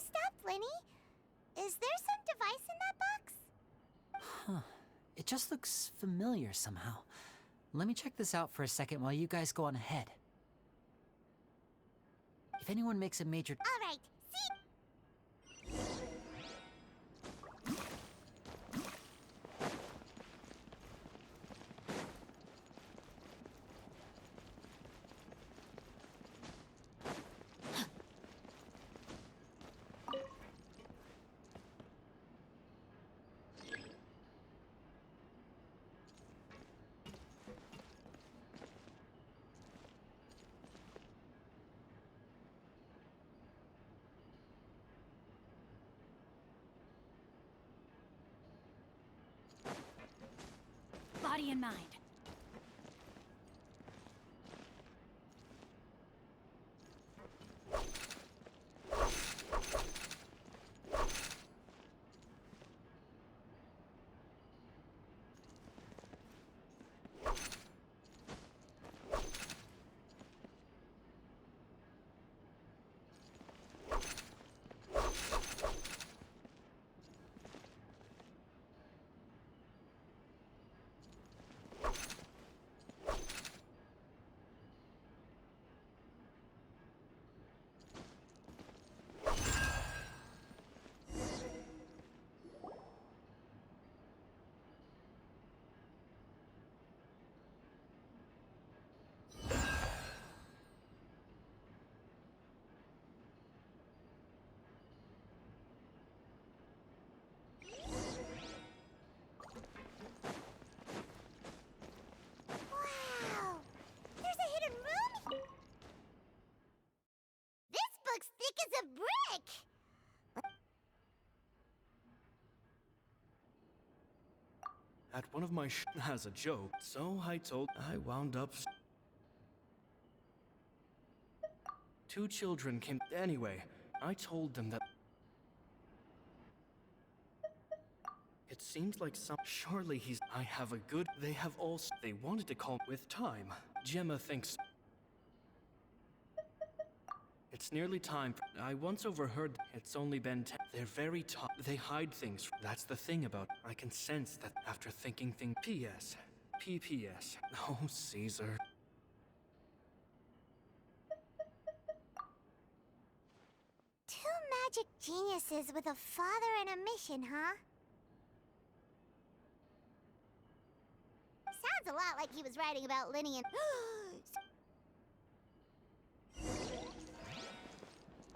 stop, Lenny. Is there some device in that box? Huh. It just looks familiar somehow. Let me check this out for a second while you guys go on ahead. If anyone makes a major... All right, see... Body and mind. Wow! There's a hidden room? This book's thick as a brick! At one of my as a joke, so I wound up... Two children came... Anyway, I told them that... It seems like surely he's... I have a good... They have also... They wanted to call with time. Gemma thinks... It's nearly time for... I once overheard... It's only been 10... They're very tough. They hide things. That's the thing about... I can sense that after thinking things... P.S. P.P.S. Oh, Caesar. Two magic geniuses with a father and a mission, huh? Sounds a lot like he was writing about Lenny and...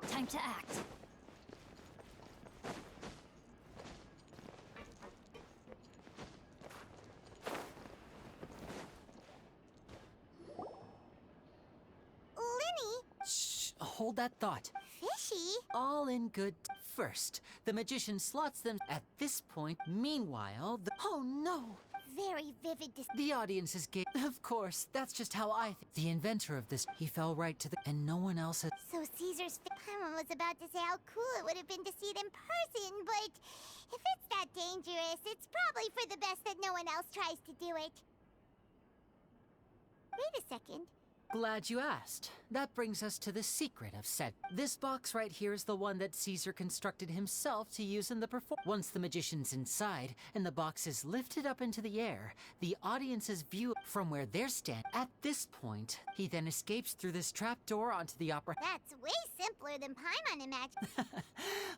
Time to act. Lenny? Shh, hold that thought. Fishy? All in good. First, the magician slots them at this point. Meanwhile, oh no! Very vivid The audience is gay. Of course, that's just how I think. The inventor of this, he fell right to the... And no one else had... So Caesar's... I was about to say how cool it would have been to see it in person, but if it's that dangerous, it's probably for the best that no one else tries to do it. Wait a second. Glad you asked. That brings us to the secret of said. This box right here is the one that Caesar constructed himself to use in the performance. Once the magician's inside and the box is lifted up into the air, the audience's view from where they're standing. At this point, he then escapes through this trapdoor onto the opera. That's way simpler than Paimon imagined.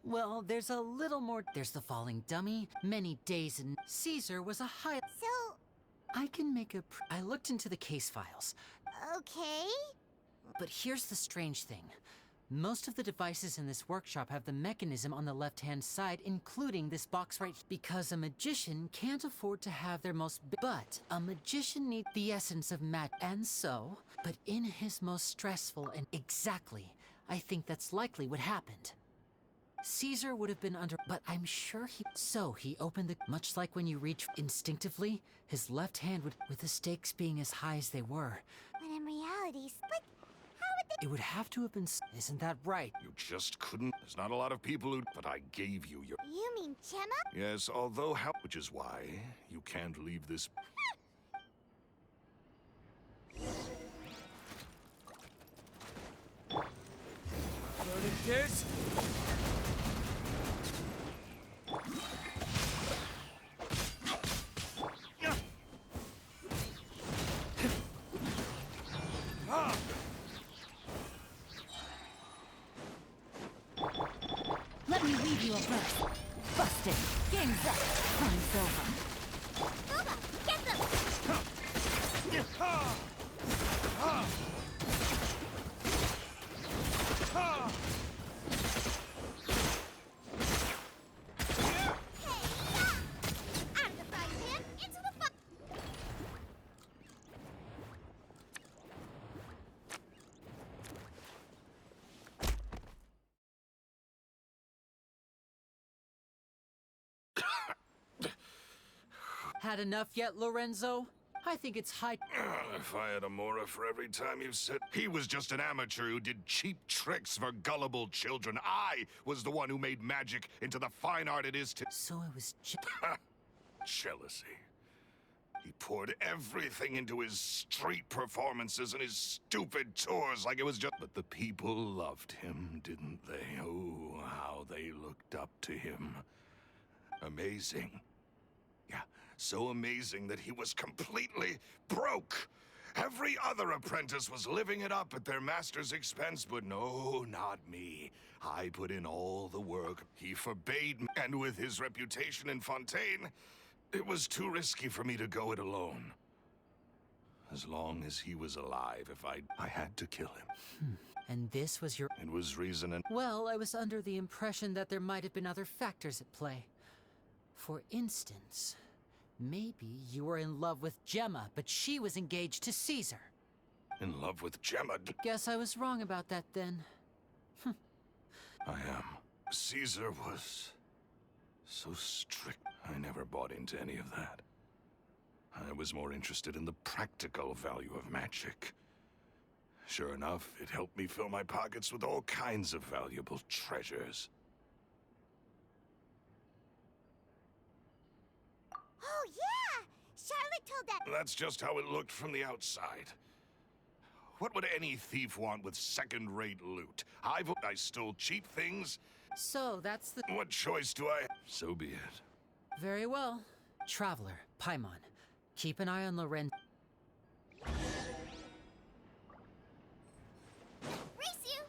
Well, there's a little more. There's the falling dummy, many days, and Caesar was a high. So, I can make a. I looked into the case files. okay. But here's the strange thing. Most of the devices in this workshop have the mechanism on the left-hand side, including this box right here. Because a magician can't afford to have their most... But a magician needs the essence of magic. And so, but in his most stressful and... Exactly. I think that's likely what happened. Caesar would have been under... But I'm sure he... So he opened the... Much like when you reach instinctively, his left hand would... With the stakes being as high as they were... But in reality, but how would they... It would have to have been... Isn't that right? You just couldn't. There's not a lot of people who... But I gave you your... You mean Gemma? Yes, although how... Which is why you can't leave this... Learning this? give you a burst. Busted. Game's up. Fun's over. Booba, get them! Out of the frying pan, into the fire! Had enough yet, Lorenzo? I think it's high. If I had a Mora for every time you said he was just an amateur who did cheap tricks for gullible children. I was the one who made magic into the fine art it is to. So it was Jealousy. He poured everything into his street performances and his stupid tours like it was just. But the people loved him, didn't they? Oh, how they looked up to him. Amazing. Yeah, so amazing that he was completely broke. Every other apprentice was living it up at their master's expense, but no, not me. I put in all the work. He forbade me, and with his reputation in Fontaine, it was too risky for me to go it alone. As long as he was alive, I had to kill him. And this was your. It was reason and. Well, I was under the impression that there might have been other factors at play. For instance, maybe you were in love with Gemma, but she was engaged to Caesar. In love with Gemma. Guess I was wrong about that then. I am. Caesar was so strict. I never bought into any of that. I was more interested in the practical value of magic. Sure enough, it helped me fill my pockets with all kinds of valuable treasures. Oh, yeah! Charlotte told that. That's just how it looked from the outside. What would any thief want with second-rate loot? I stole cheap things. So that's the. What choice do I? So be it. Very well. Traveler, Paimon, keep an eye on Lorenzo. Race you!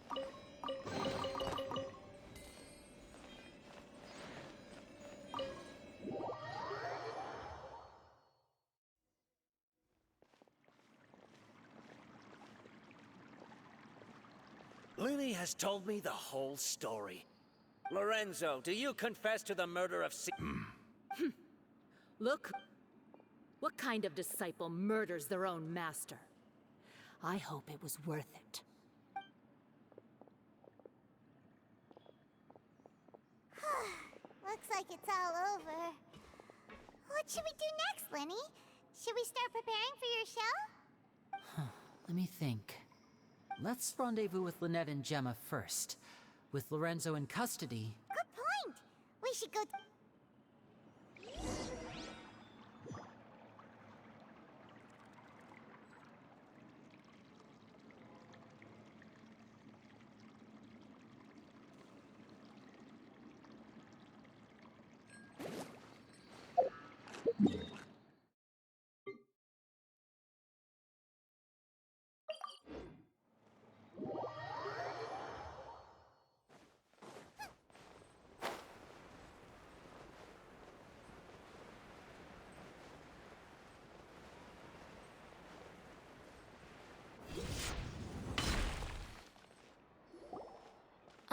Lily has told me the whole story. Lorenzo, do you confess to the murder of Look, what kind of disciple murders their own master? I hope it was worth it. Looks like it's all over. What should we do next, Lenny? Should we start preparing for your show? Let me think. Let's rendezvous with Lynette and Gemma first. With Lorenzo in custody. Good point. We should go.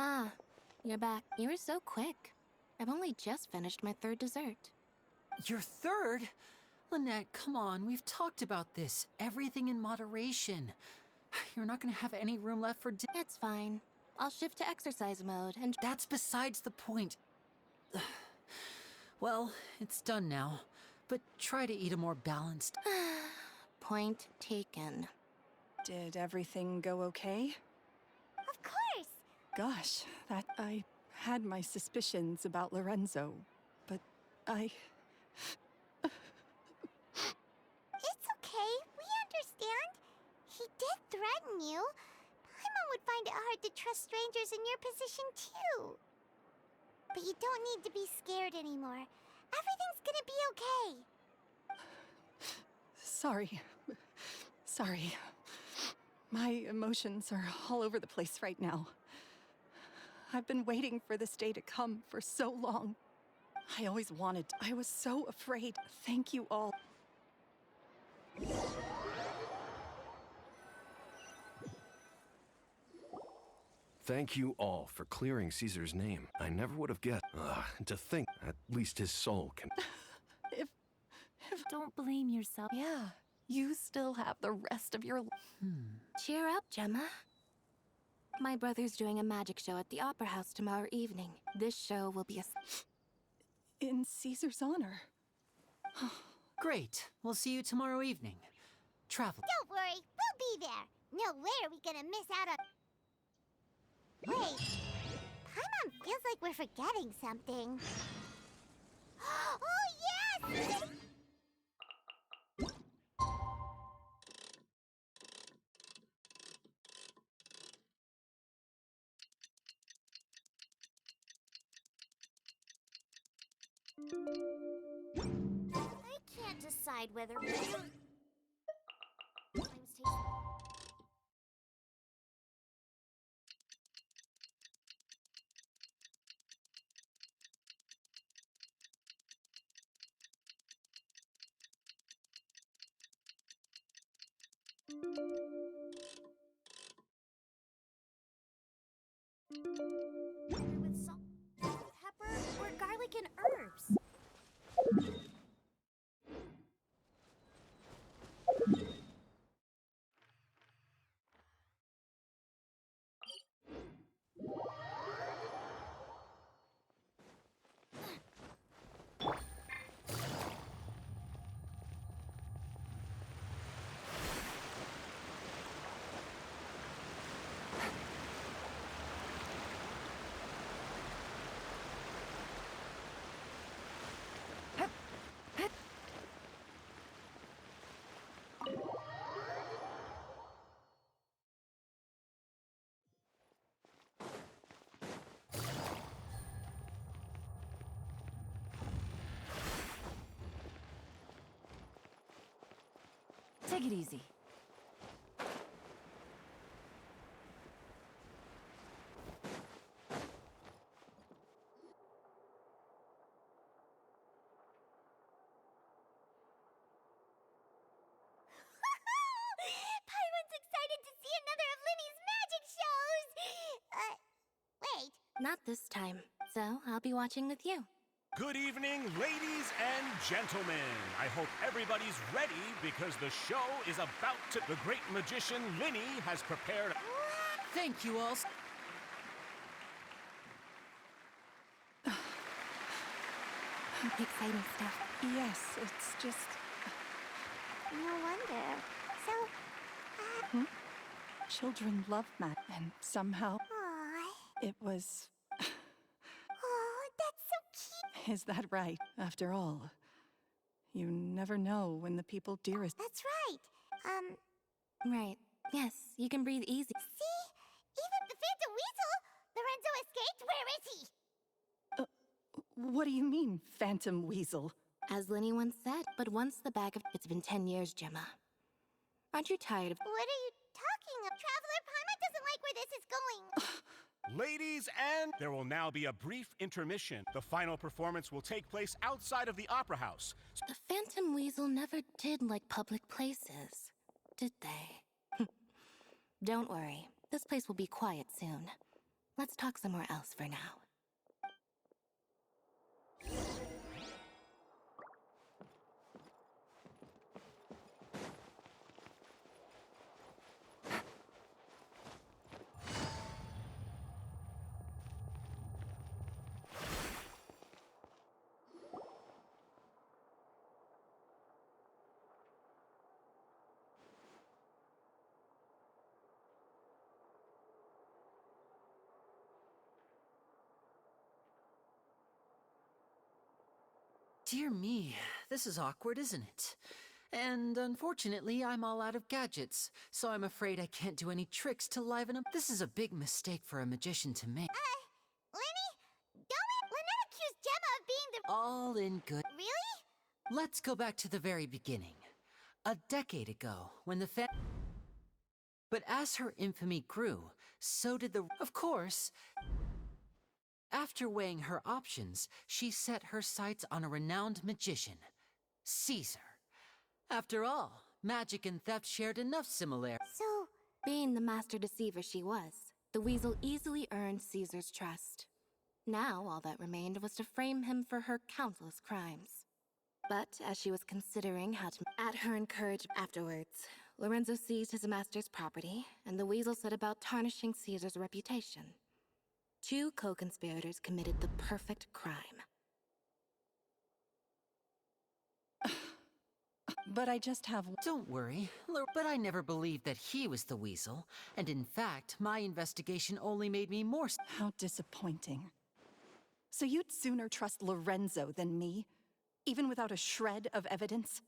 Ah, you're back. You were so quick. I've only just finished my third dessert. Your third? Lynette, come on, we've talked about this. Everything in moderation. You're not gonna have any room left for It's fine. I'll shift to exercise mode and... That's besides the point. Well, it's done now. But try to eat a more balanced... Point taken. Did everything go okay? Of course. Gosh, I had my suspicions about Lorenzo, but It's okay. We understand. He did threaten you. Paimon would find it hard to trust strangers in your position, too. But you don't need to be scared anymore. Everything's gonna be okay. Sorry. My emotions are all over the place right now. I've been waiting for this day to come for so long. I always wanted. I was so afraid. Thank you all. Thank you all for clearing Caesar's name. I never would have guessed. To think, at least his soul can. If Don't blame yourself. yeah, you still have the rest of your. Cheer up, Gemma. My brother's doing a magic show at the Opera House tomorrow evening. This show will be In Caesar's honor. Great. We'll see you tomorrow evening. Travel. Don't worry, we'll be there. No way are we gonna miss out on. Wait, Paimon feels like we're forgetting something. Oh yes! I can't decide whether times taste. With salt, pepper, or garlic and herbs. Take it easy. Paimon's excited to see another of Linny's magic shows! Wait. Not this time. So I'll be watching with you. Good evening, ladies and gentlemen. I hope everybody's ready because the show is about to. The great magician Linny has prepared. Thank you all. Exciting stuff. Yes, it's just. No wonder. So, Children love Matt, and somehow aw. it was. Oh, that's so cute. Is that right? After all, you never know when the people dearest. That's right. Right. Yes, you can breathe easy. See? Even the Phantom Weasel! Lorenzo escaped? Where is he? What do you mean, Phantom Weasel? As Linny once said, but once the bag of. It's been 10 years, Gemma. Aren't you tired of. What are you talking of? Traveler, Paimon doesn't like where this is going. Ladies and there will now be a brief intermission. The final performance will take place outside of the Opera House. The Phantom Weasel never did like public places, did they? Don't worry. This place will be quiet soon. Let's talk somewhere else for now. Dear me, this is awkward, isn't it? And unfortunately, I'm all out of gadgets, so I'm afraid I can't do any tricks to liven up. This is a big mistake for a magician to make. Lenny? Lynette accused Gemma of being the. All in good. Really? Let's go back to the very beginning. A decade ago, when the But as her infamy grew, so did the. Of course. After weighing her options, she set her sights on a renowned magician, Caesar. After all, magic and theft shared enough similarities. So, Being the master deceiver she was, the weasel easily earned Caesar's trust. Now, all that remained was to frame him for her countless crimes. But as she was considering how to, at her encouragement afterwards, Lorenzo seized his master's property, and the weasel set about tarnishing Caesar's reputation. Two co-conspirators committed the perfect crime. But I just have... Don't worry, but I never believed that he was the weasel. And in fact, my investigation only made me more... How disappointing. So you'd sooner trust Lorenzo than me? Even without a shred of evidence?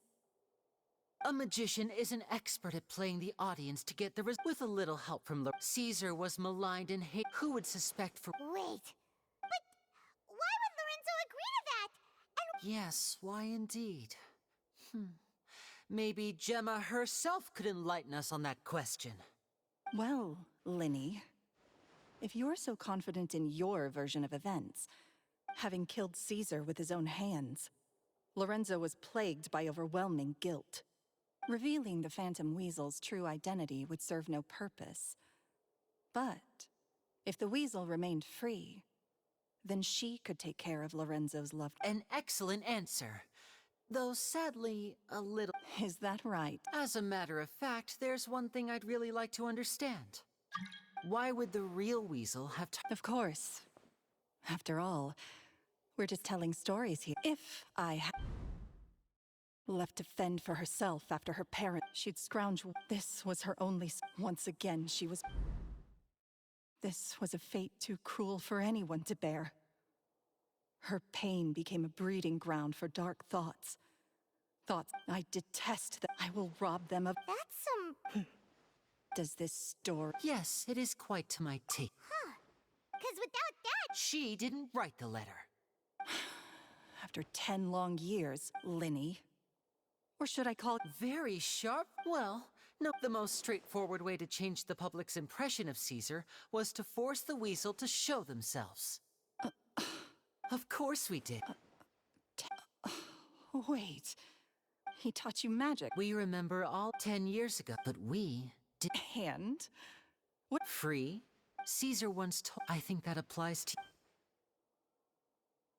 A magician is an expert at playing the audience to get the with a little help from Caesar was maligned and hate. Who would suspect for... wait. But why would Lorenzo agree to that? And Yes, why indeed? Maybe Gemma herself could enlighten us on that question. Well, Linny, if you're so confident in your version of events, having killed Caesar with his own hands, Lorenzo was plagued by overwhelming guilt. Revealing the Phantom Weasel's true identity would serve no purpose. But if the weasel remained free, then she could take care of Lorenzo's loved... An excellent answer. Though sadly, a little... Is that right? As a matter of fact, there's one thing I'd really like to understand. Why would the real weasel have Of course. After all, we're just telling stories here. If I had left to fend for herself after her parent, she'd scrounge. This was her only... Once again, she was... This was a fate too cruel for anyone to bear. Her pain became a breeding ground for dark thoughts. Thoughts I detest that I will rob them of... that's some... Does this story... Yes, it is quite to my taste. Because without that... She didn't write the letter. After 10 long years, Linny. Or should I call it... Very sharp? Well, no. The most straightforward way to change the public's impression of Caesar was to force the weasel to show themselves. Of course we did. Wait. He taught you magic. We remember all 10 years ago, but we did... And? What? Free? Caesar once told... I think that applies to...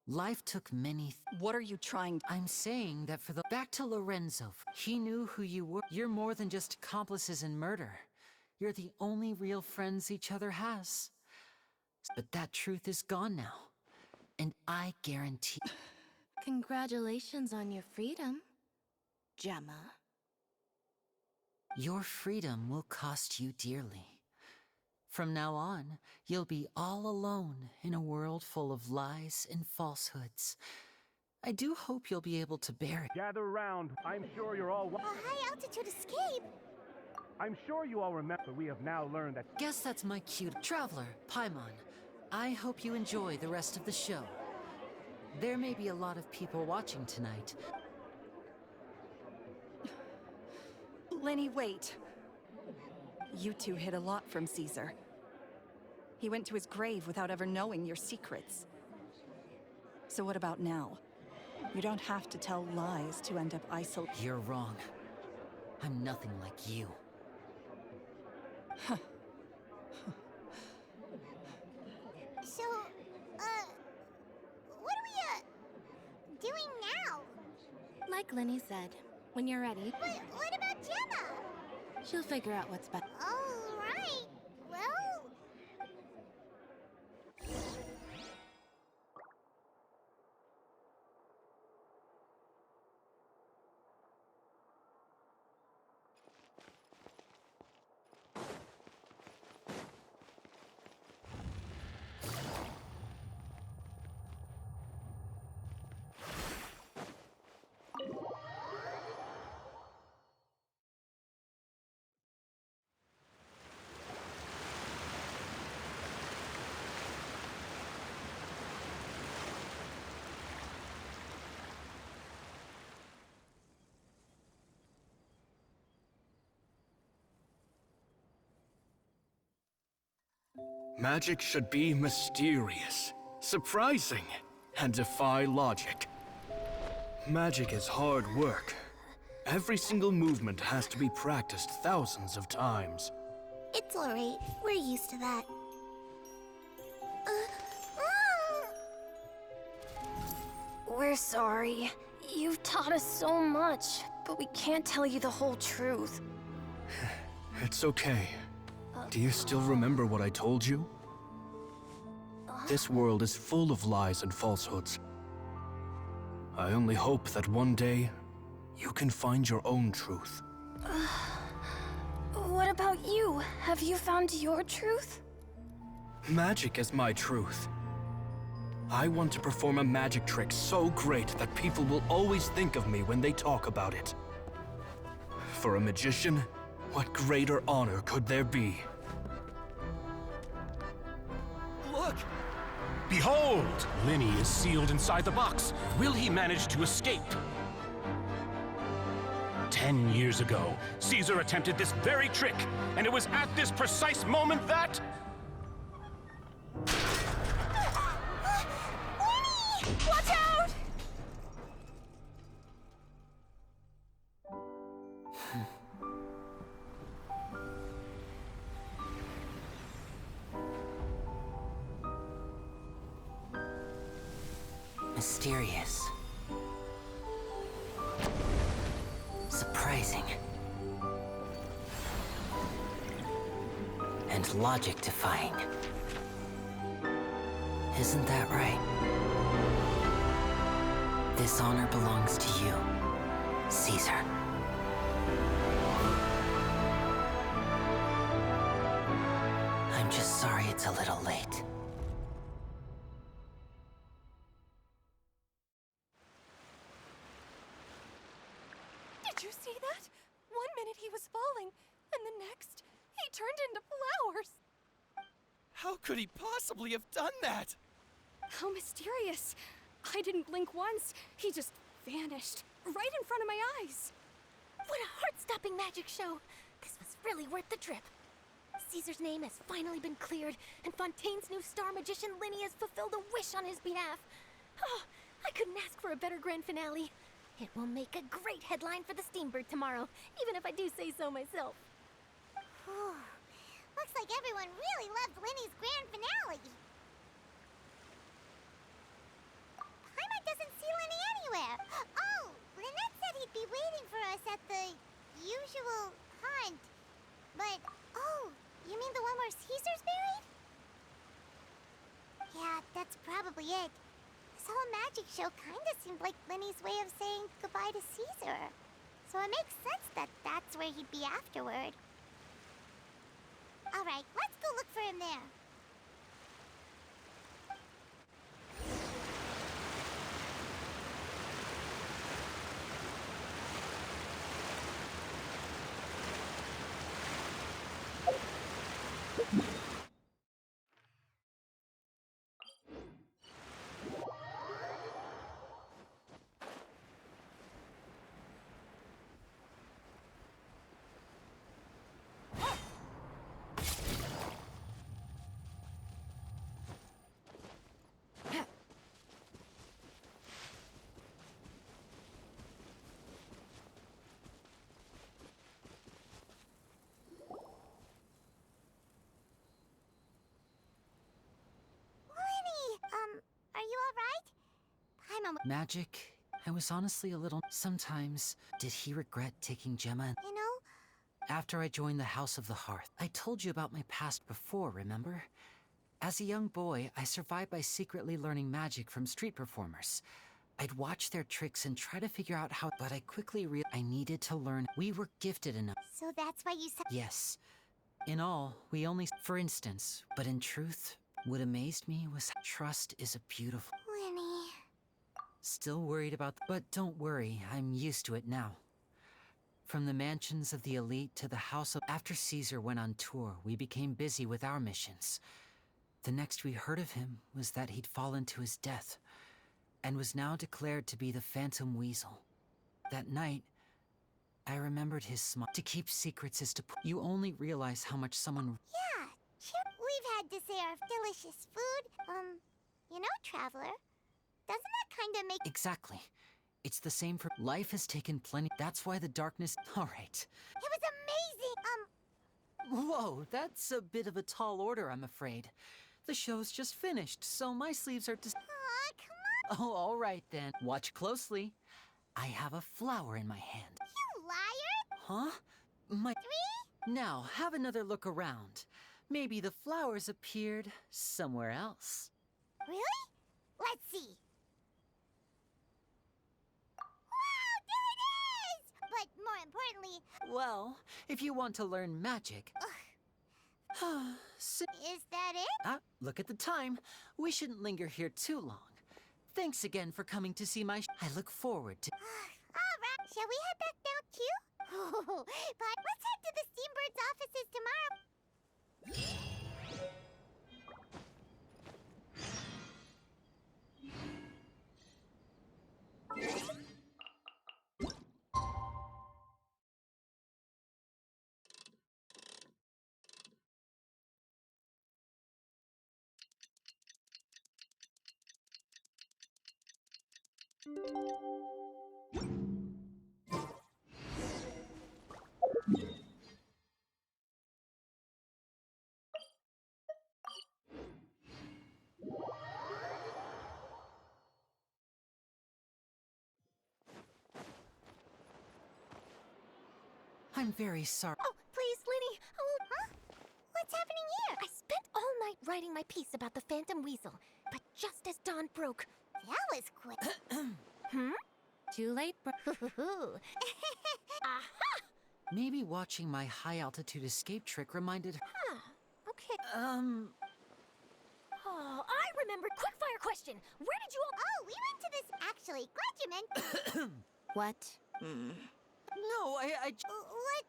Life took many... What are you trying to... I'm saying that for the... Back to Lorenzo. He knew who you were. You're more than just accomplices in murder. You're the only real friends each other has. But that truth is gone now. And I guarantee... Congratulations on your freedom, Gemma. Your freedom will cost you dearly. From now on, you'll be all alone in a world full of lies and falsehoods. I do hope you'll be able to bear it. Gather round. I'm sure you're all... A high-altitude escape? I'm sure you all remember we have now learned that... Guess that's my cue. Traveler, Paimon, I hope you enjoy the rest of the show. There may be a lot of people watching tonight. Lenny, wait. You two hid a lot from Caesar. He went to his grave without ever knowing your secrets. So what about now? You don't have to tell lies to end up isolated. You're wrong. I'm nothing like you. So, what are we, doing now? Like Lenny said, when you're ready, But what about Gemma? she'll figure out what's best. All right. Well... Magic should be mysterious. Surprising and defy logic. Magic is hard work. Every single movement has to be practiced thousands of times. It's alright. We're used to that. We're sorry. You've taught us so much, but we can't tell you the whole truth. It's okay. Do you still remember what I told you? This world is full of lies and falsehoods. I only hope that one day, you can find your own truth. What about you? Have you found your truth? Magic is my truth. I want to perform a magic trick so great that people will always think of me when they talk about it. For a magician, what greater honor could there be? Look! Behold! Linny is sealed inside the box. Will he manage to escape? 10 years ago, Caesar attempted this very trick, and it was at this precise moment that... Watch out! Mysterious. Surprising. And logic-defying. Isn't that right? This honor belongs to you, Caesar. I'm just sorry it's a little late. Did you see that? 1 minute he was falling, and the next, he turned into flowers. How could he possibly have done that? How mysterious. I didn't blink once. He just vanished, right in front of my eyes. What a heart-stopping magic show! This was really worth the trip. Caesar's name has finally been cleared, and Fontaine's new star magician Linny has fulfilled a wish on his behalf. Oh, I couldn't ask for a better grand finale. It will make a great headline for the Steambird tomorrow, even if I do say so myself. Looks like everyone really loved Linny's grand finale. Paimon doesn't see Linny anywhere. Oh, Lynette said he'd be waiting for us at the usual hunt. But, oh, you mean the one where Caesar's buried? Yeah, that's probably it. This whole magic show kinda seemed like Linny's way of saying goodbye to Caesar. So it makes sense that that's where he'd be afterward. Alright, let's go look for him there. Are you alright? Paimon, Magic? I was honestly a little... Sometimes, did he regret taking Gemma? you know, After I joined the House of the Hearth, I told you about my past before, remember? As a young boy, I survived by secretly learning magic from street performers. I'd watch their tricks and try to figure out how... But I quickly realized I needed to learn. We were gifted enough. so that's why you said. Yes. In all, we only... For instance, but in truth, what amazed me was how trust is a beautiful... Linny. Still worried about... But don't worry, I'm used to it now. From the mansions of the elite to the house of... After Caesar went on tour, we became busy with our missions. The next we heard of him was that he'd fallen to his death, and was now declared to be the Phantom Weasel. That night, I remembered his smile. To keep secrets is to... You only realize how much someone... Yeah, we've had to say our delicious food. You know, Traveler, doesn't that kind of make... Exactly. It's the same for life has taken plenty. That's why the darkness. All right. It was amazing! Whoa, that's a bit of a tall order, I'm afraid. The show's just finished, so my sleeves are just. Aw, come on! Oh, all right then. Watch closely. I have a flower in my hand. You liar! Huh? My. 3? Now, have another look around. Maybe the flowers appeared somewhere else. Really? Let's see. Wow, there it is! But more importantly... Well, if you want to learn magic. Is that it? Look at the time. We shouldn't linger here too long. Thanks again for coming to see my. I look forward to. All right, shall we head back down too? But let's head to the Steambird's offices tomorrow. I'm very sorry. Oh, please, Linny. Oh, Huh? What's happening here? I spent all night writing my piece about the Phantom Weasel, but just as dawn broke... That was quick. Too late, Aha! Maybe watching my high-altitude escape trick reminded her. Okay. Um, Oh, I remember. Quickfire question. Where did you all... Oh, we went to this actually. Glad you mentioned. What? no, I What?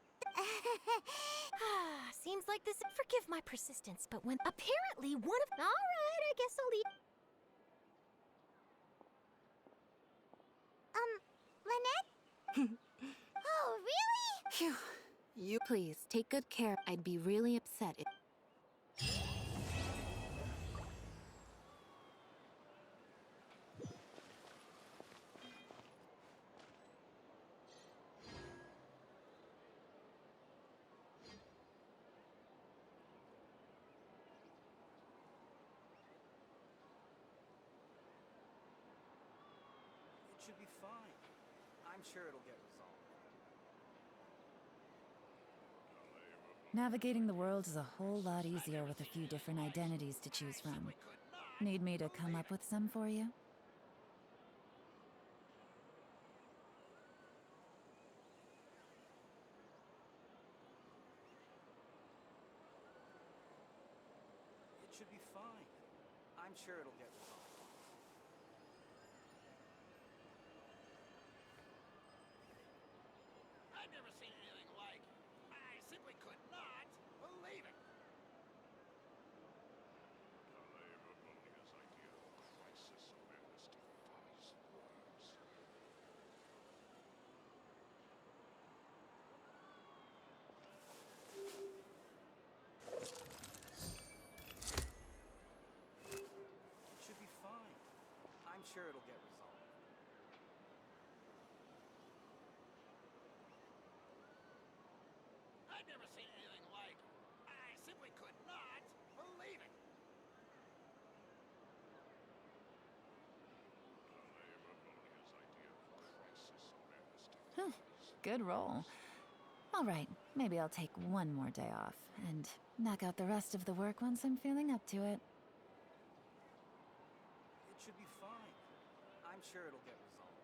Seems like this... Forgive my persistence, but when... Apparently one of... All right, I guess I'll leave... Lynette? Oh, really? Phew. You. Please, take good care. I'd be really upset if... It should be fine. I'm sure it'll get resolved. Navigating the world is a whole lot easier with a few different identities to choose from. Need me to come up with some for you? It should be fine. I'm sure it'll get resolved. I've never seen anything like. I simply could not believe it. It should be fine. I'm sure it'll get resolved. I've never seen anything like. I simply could not believe it. Good roll. All right, maybe I'll take one more day off and knock out the rest of the work once I'm feeling up to it. It should be fine. I'm sure it'll get resolved.